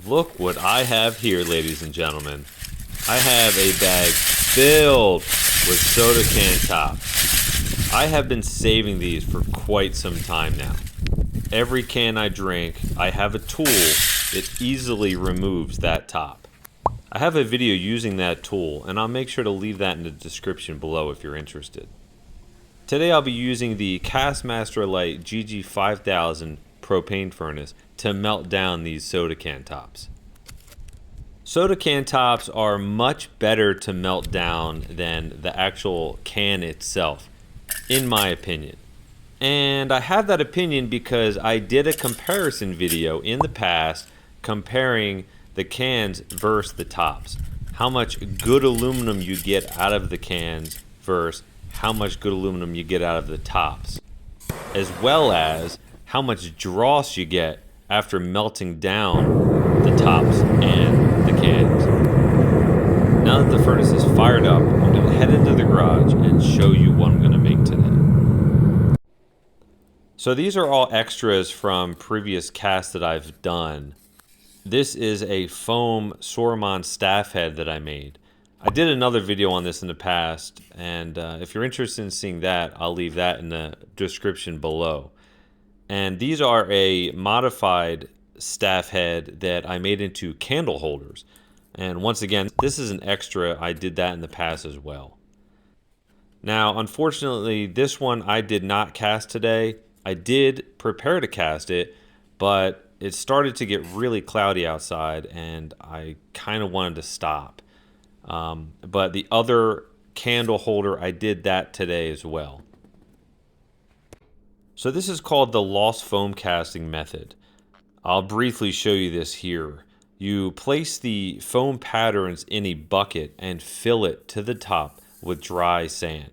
Look what I have here, ladies and gentlemen. I have a bag filled with soda can tops. I have been saving these for quite some time now. Every can I drink, I have a tool that easily removes that top. I have a video using that tool, and I'll make sure to leave that in the description below if you're interested. Today I'll be using the Castmaster Light GG5000 propane furnace to melt down these soda can tops. Soda can tops are much better to melt down than the actual can itself, in my opinion. And I have that opinion because I did a comparison video in the past comparing the cans versus the tops. How much good aluminum you get out of the cans versus how much good aluminum you get out of the tops, as well as how much dross you get after melting down the tops and the cans. Now that the furnace is fired up, I'm going to head into the garage and show you what I'm going to make today. So these are all extras from previous casts that I've done. This is a foam Soromon staff head that I made. I did another video on this in the past, and if you're interested in seeing that, I'll leave that in the description below. And these are a modified staff head that I made into candle holders. And once again, this is an extra. I did that in the past as well. Now, unfortunately, this one I did not cast today. I did prepare to cast it, but it started to get really cloudy outside, and I kind of wanted to stop. But the other candle holder, I did that today as well. So this is called the lost foam casting method. I'll briefly show you this here. You place the foam patterns in a bucket and fill it to the top with dry sand.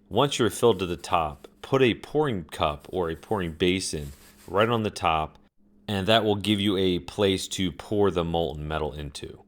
Once you're filled to the top, put a pouring cup or a pouring basin right on the top, and that will give you a place to pour the molten metal into.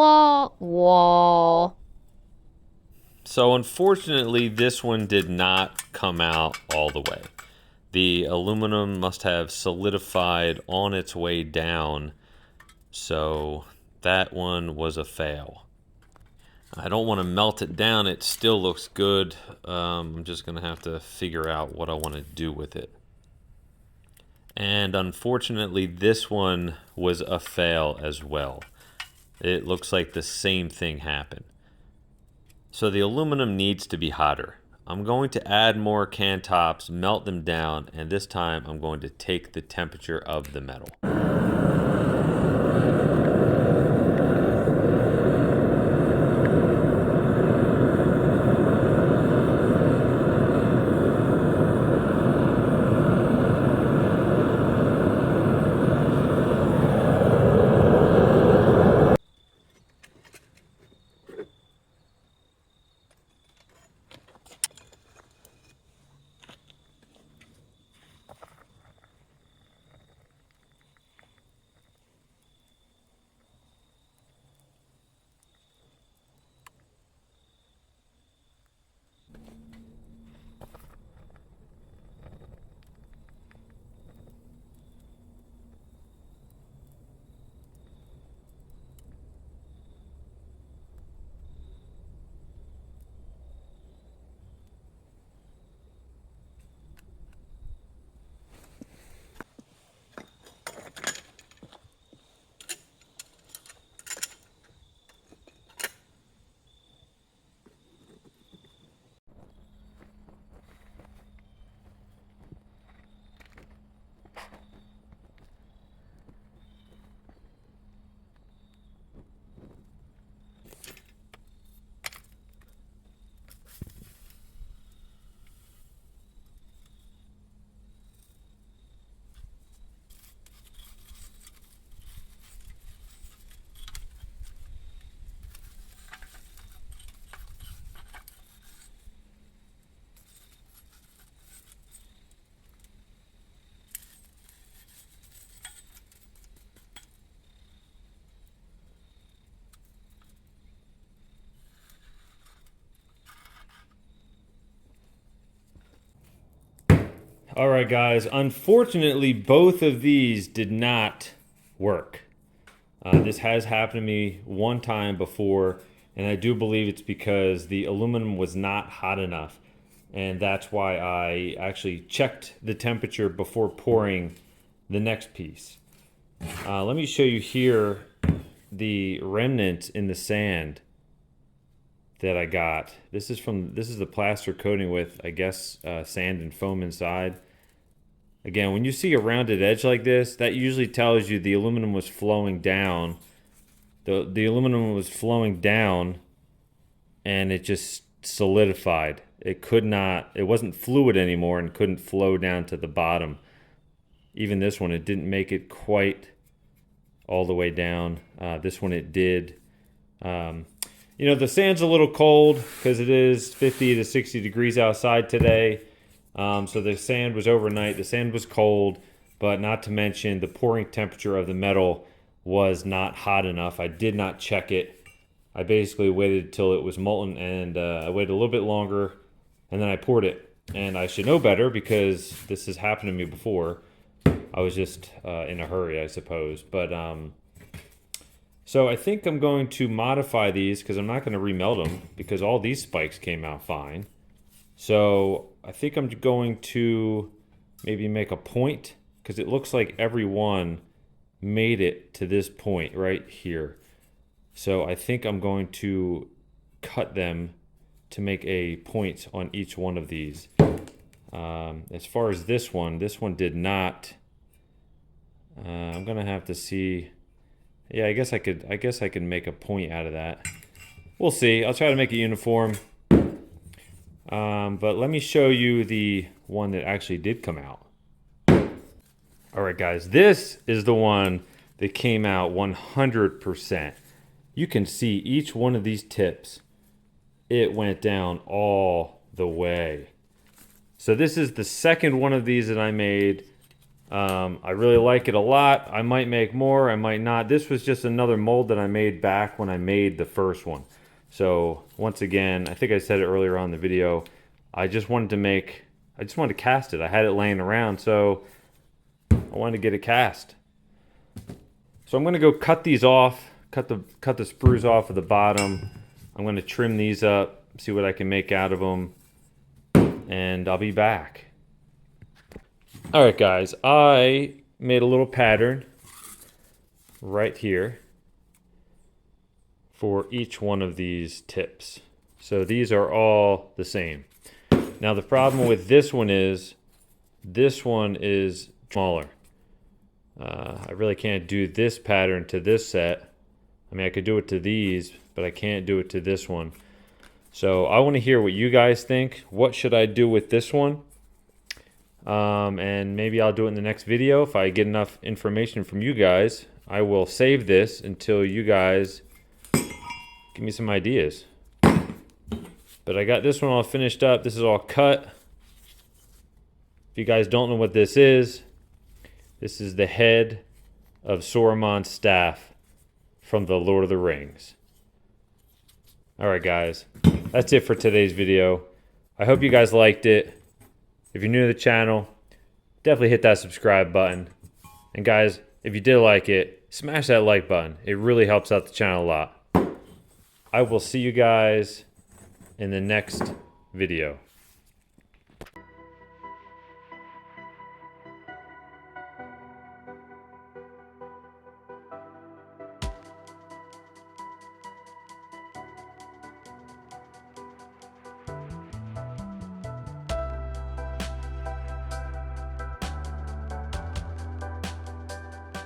Wah, wah. So unfortunately, this one did not come out all the way. The aluminum must have solidified on its way down, so that one was a fail. I don't want to melt it down. It still looks good. I'm just going to have to figure out what I want to do with it. And unfortunately, this one was a fail as well. It looks like the same thing happened. So the aluminum needs to be hotter. I'm going to add more can tops, melt them down, and this time I'm going to take the temperature of the metal. All right, guys. Unfortunately, both of these did not work. This has happened to me one time before, and I do believe it's because the aluminum was not hot enough. And that's why I actually checked the temperature before pouring the next piece. Let me show you here the remnant in the sand that I got. This is the plaster coating with, I guess, sand and foam inside. Again, when you see a rounded edge like this, that usually tells you the aluminum was flowing down. The aluminum was flowing down, and it just solidified. It wasn't fluid anymore and couldn't flow down to the bottom. Even this one, it didn't make it quite all the way down. This one it did. The sand's a little cold because it is 50 to 60 degrees outside today. So the sand was overnight. The sand was cold, but not to mention the pouring temperature of the metal was not hot enough. I did not check it. I basically waited till it was molten, and I waited a little bit longer, and then I poured it. And I should know better because this has happened to me before. I was just in a hurry, I suppose. But so I think I'm going to modify these because I'm not going to remelt them because all these spikes came out fine. So I think I'm going to maybe make a point because it looks like every one made it to this point right here. So I think I'm going to cut them to make a point on each one of these. As far as this one did not. I'm gonna have to see. Yeah, I guess I could make a point out of that. We'll see. I'll try to make it uniform. But let me show you the one that actually did come out. All right, guys, this is the one that came out 100%. You can see each one of these tips. It went down all the way. So this is the second one of these that I made. I really like it a lot. I might make more, I might not. This was just another mold that I made back when I made the first one. So once again, I think I said it earlier on in the video, I just wanted to cast it. I had it laying around, so I wanted to get it cast. So I'm gonna go cut these off, cut the sprues off of the bottom. I'm gonna trim these up, see what I can make out of them, and I'll be back. All right, guys, I made a little pattern right here for each one of these tips. So these are all the same. Now the problem with this one is smaller. I really can't do this pattern to this set. I mean, I could do it to these, but I can't do it to this one. So I want to hear what you guys think. What should I do with this one? And maybe I'll do it in the next video. If I get enough information from you guys, I will save this until you guys give me some ideas. But I got this one all finished up. This is all cut. If you guys don't know what this is the head of Saruman's staff from the Lord of the Rings. Alright guys, that's it for today's video. I hope you guys liked it. If you're new to the channel, definitely hit that subscribe button. And guys, if you did like it, smash that like button. It really helps out the channel a lot. I will see you guys in the next video.